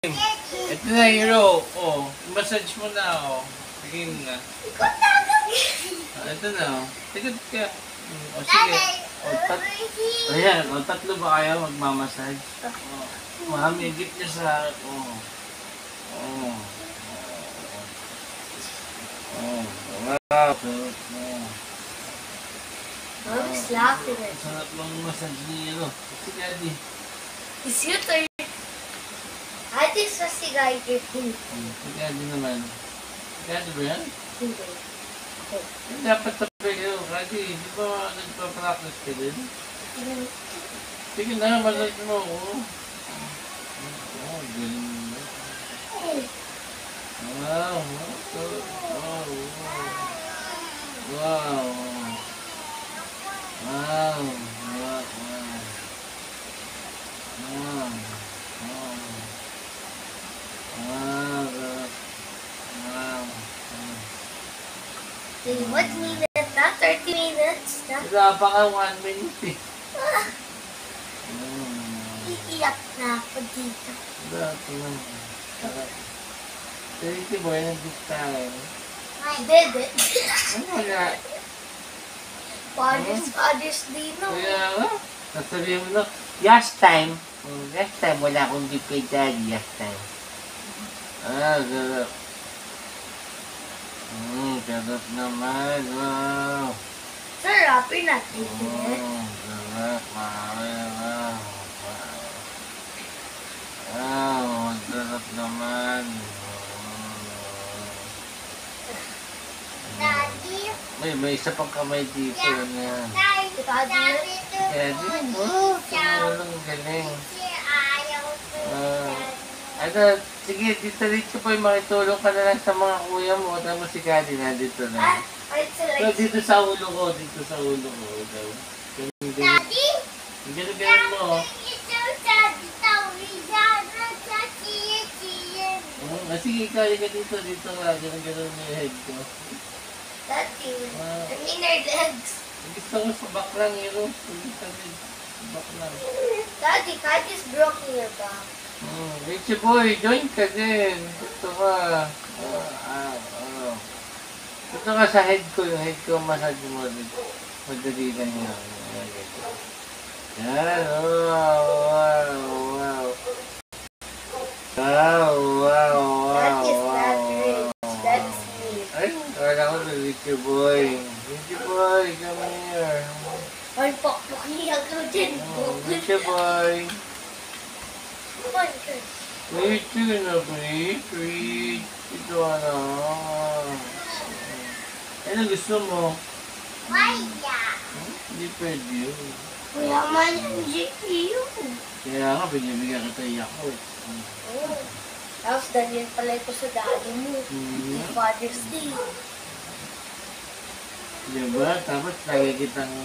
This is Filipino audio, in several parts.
Ito na, Hero. Oh, massage mo na, oh. Sige na. Ito na, oh. Tigot ka. O, sige. Ayan, o, tatlo ba kayo magmamassage? Mami, gip niya sa... Oh. Oh. Oh. Wow. Mom's laughing at me. Sarap lang massage ni Hero. Si Daddy. It's your turn. I think so si Guy Griffin. Si Daddy naman. Si Daddy ba yan? Hindi. Dapat tabi kayo. Daddy, di ba nagpa-practice ka din? Sige na, massage mo ako. Oh, galing mo. Wow. Wow. Wow. Wow. Wow. Wow. What minute na? 30 minutes na? Wala pa ka 1 minute eh. Iiyak na ako dito. Wala pa lang. Sige mo, nandito tayo. I did it. Ano nga? Fathers Day no? Kaya nga. Sasabihin mo na, last time wala akong gift kay Daddy, last time. Sarap. Sarap naman, wow. Sarap, you're not eating it. Sarap, wow. Wow, sarap naman. Daddy? May isa pang kamay dito na. Daddy? Daddy, wow, walang galing. Sige, dito po yung makitulong ka na lang sa mga kuya mo. Tapos si Daddy na dito na. So, dito sa ulo ko. Daddy? Ganun mo. Sige, ikaw ka dito ka. Ganun mo yung head ko. Daddy, I mean our legs. Gusto ko sa back lang, Hero. Back lang. Daddy, Kat is broken your back. Richie boy, join ka din. Gusto ka. Gusto ka sa head ko. Yung head ko, massage mo din. Madali lang yan. Yan. Wow. That is not rich. That's me. Ay, wala ko na Richie boy. Richie boy, come here. Ay, pokpokiyak ko din. Richie boy. Richie. Richie na, Richie. Ito ano. Ano gusto mo? Maya. Hindi pwede yun. Kuya man yung GPU. Kaya nga, binibigyan kita iyak ko. Tapos Daniel pala ito sa daddy mo. Father's Day. Diba? Tapos lagi kitang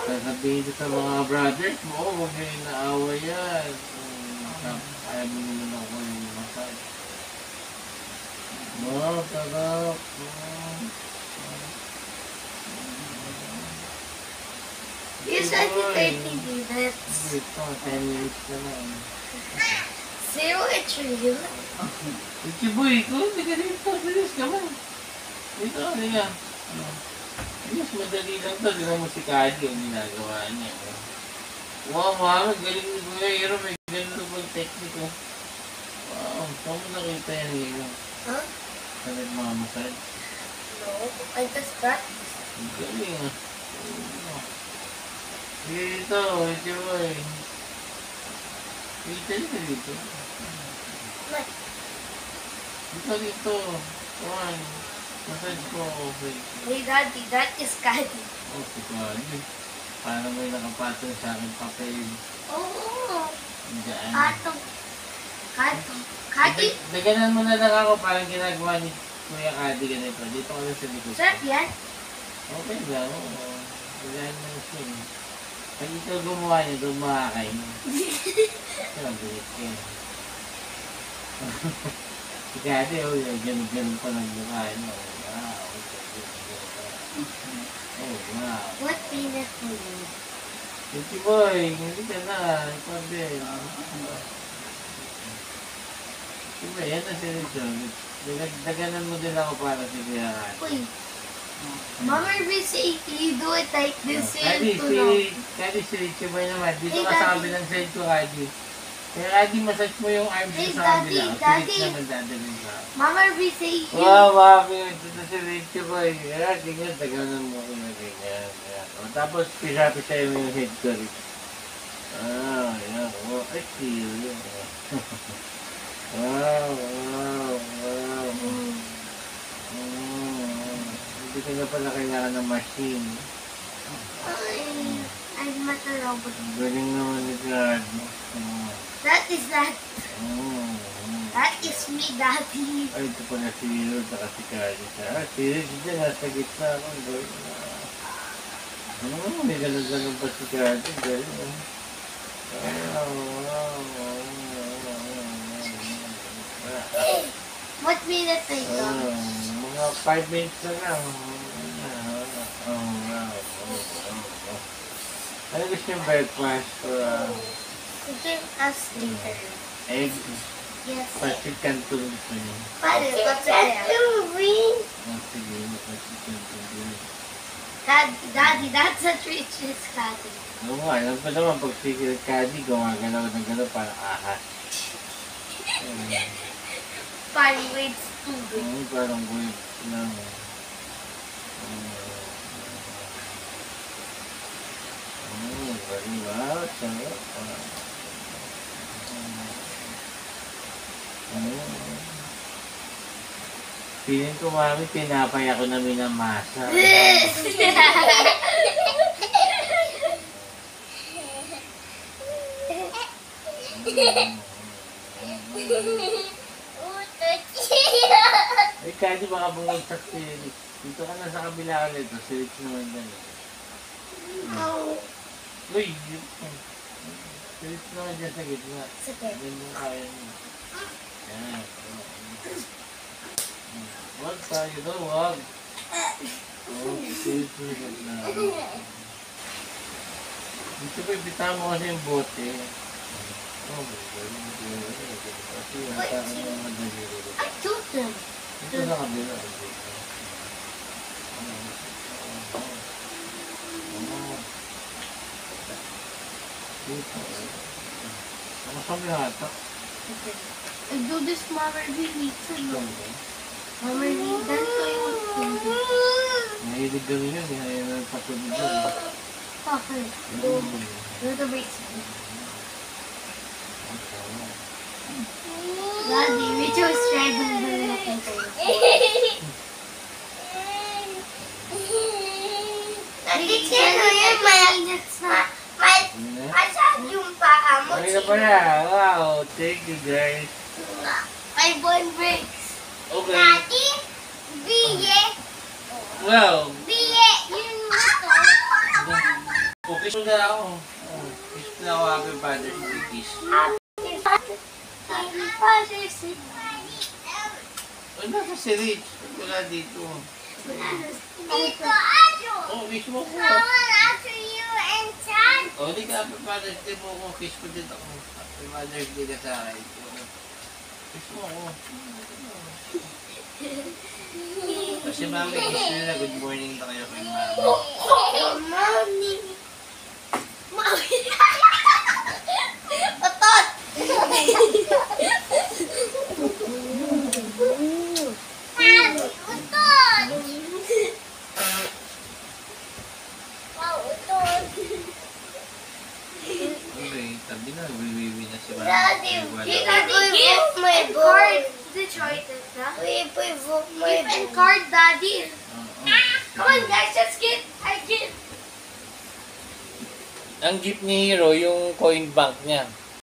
sasabihin sa mga brothers mo, huwag nyo inaawa yan. Ayaw mo naman ako yung massage. Wow, sarap. You said 30 minutes. Ito, 10 minutes na lang. Zero, it's real. Richie boy, hindi ka dito. Bilis ka man. Dito, hindi ka. Bilis, madali lang to. Di ba mo si Kadi yung ginagawa niya. Wow, mami, galing ni Kuya Hero. May ganun bang technique ko. Wow, saan mo nakita yan, Hero? Huh? Sa nagmamassage? No, I just practice. Ang galing ah. Sige dito, Richie boy. Dito dito. What? Dito. Come on. Massage ko, okay. Hey, Daddy, that is Kadi. Oh, Kadi. Paano may nakapatong sa aking papel? Oo. Diyan. Kadi. Daganan mo na lang ako parang ginagawa ni Kuya Kadi ganito. Dito ko lang sa likod. Sarap yan? Okay lang. Wala naman siya. Pag ito gumawa niya, doon makakain. Sabihin ko. Si Kadi, ganun pa lang bukain mo. Wow. Oh, wow. What peanut food? Richie boy, hindi ka na. Ikaw din. Diba, yan na si Richard. Dinagdaganan mo din ako para si Kuya Kat. Uy. Mama will say you do it like this Kadi, to know. si Richie Boy naman. Dito Hey, ka sa Daddy. kabilang side ko, Kadi. Kaya Kadi, massage mo yung arms Hey, mo sa Daddy, kabila. Si Daddy. Rich naman dadalhin ka. Mama will say you. Wow, mami. Ito na si Richie Boy. Kaya, ganyan. Tagalan mo ko na ganyan. Ayan. O, tapos, pisa-pisa yung head ko, Rich. Ayan. O, ay, cute. Wow, wow, wow. Hindi ka na pala kailangan ng machine. I'm not a robot. Ang galing naman ni God. That is that. That is me, Daddy. Ay, ito pala si Lord at si Kali. Si Rich dyan, nasa gitna ako. Ang galing na. May galang-galang pa si Kali. Ang galing na. What minute na ito? Mga 5 minutes na lang. Ano gusto yung breakfast? You can ask later. Egg? Yes. Pasit canton gusto niyo? Pare, what's that? Sige, pasit canton. Daddy, that's a Rich's Daddy. Oo nga, alam pa naman pag secret candy, gumagalaw ng gano'n parang ahas. Pare, wait, stupid. Parang weird lang. Very well, sarap. Feeling ko, mami, tinapay ako na minamasa. Eh, kahit baka bumagsak si Rich. Dito ka na sa kabila ulit. Si Rich naman dyan. Uy! Si Rich naman dyan sa gitna. Sige. Yan yung kaya mo. Yan. Wag tayo daw, wag. Si Rich na gitna. Dito pa ibita mo kasi yung bote. Kasi yung tayo ng madali. I told them. Ito sa kabila. Ano kami hata? I do this Mama will need to know. Mama will ganito yung Mahilig kami yun. Ayaw na patulog yun. Okay. Do the race. Daddy, we chose red and blue na kayo. Daddy, kaya yan, mainit na. Asan yung paa mo? Okay na pala. Wow. Thank you guys. Ay, bon breaks. Okay. Daddy, biye. Wow. Biye. Yun mo to. Okay, so na ako. Kiss na ako. Happy Father's Day. Kiss. Father's Day. Ano ka si Rich? Wala dito. Dito, Ajo. Oh, kiss mo ko. After you and Chad. Oh, hindi ka Happy Father's Day mo ko. Kiss ko din ako. Happy Father's Day ka sa akin. Kiss mo ako. Kasi mami, kiss nila. Good morning na kayo kay mami. Mommy. Mommy. Otot. Otot. Wow, otot. Okay, tabi na. Wiwiwi na si mami. Daddy, give my card. Detroit, give my card, Daddy. Come on, guys, let's get. I get. Ang gift ni Hero, yung coin bank niya.